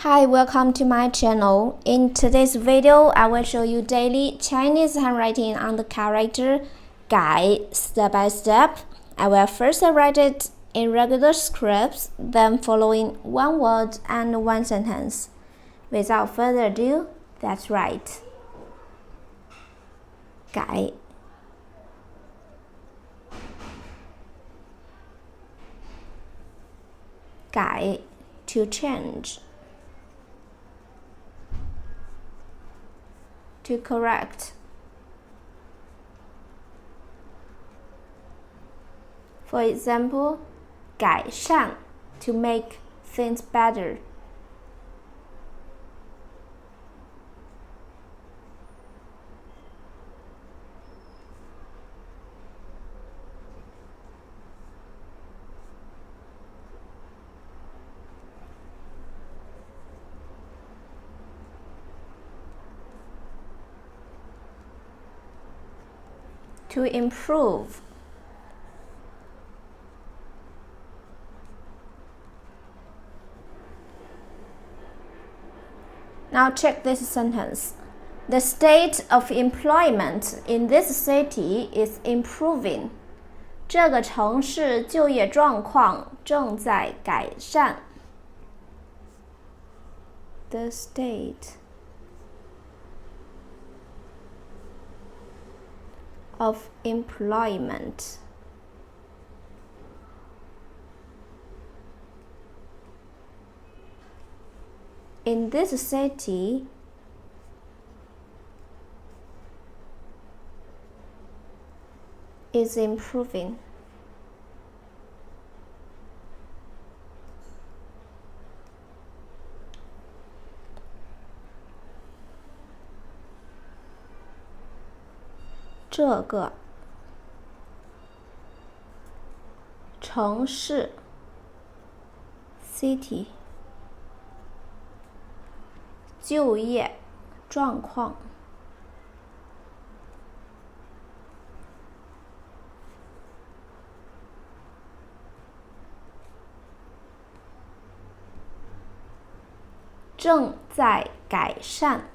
Hi, welcome to my channel. In today's video, I will show you daily Chinese handwriting on the character 改 step by step. I will first write it in regular scripts, then following one word and one sentence. Without further ado, let's write. 改 改 to change, to correct. For example, 改善 to make things better. To improve. Now check this sentence. The state of employment in this city is improving. 这个城市就业状况正在改善。The state of employment in this city is improving.这个城市 city 就业状况正在改善。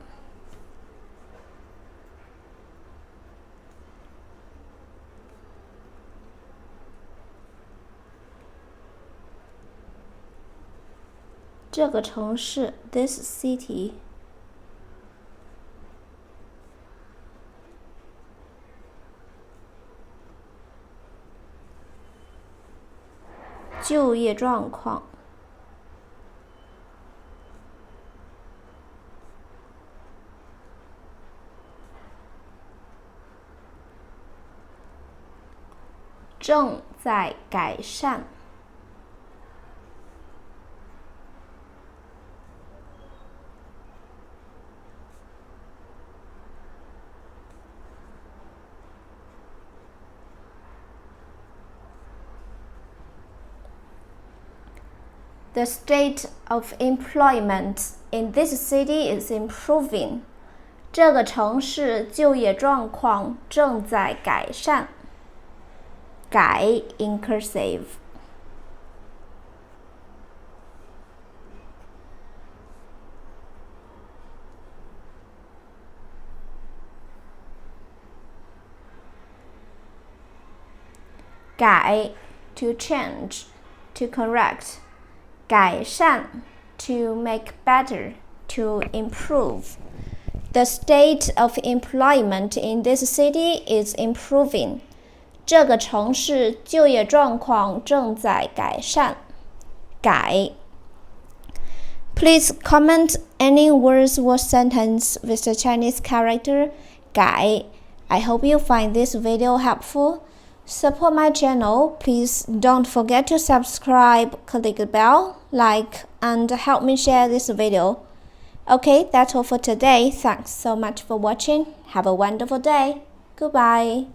这个城市 this city 就业状况正在改善。The state of employment in this city is improving. 这个城市就业状况正在改善。改 in cursive.改 to change, to correct. 改善 to make better, to improve. The state of employment in this city is improving. 这个城市就业状况正在改善。改 Please comment any words or sentence with the Chinese character 改. I hope you find this video helpful. Support my channel. Please don't forget to subscribe, click the bell, like, and help me share this video. Okay, that's all for today. Thanks so much for watching. Have a wonderful day. Goodbye.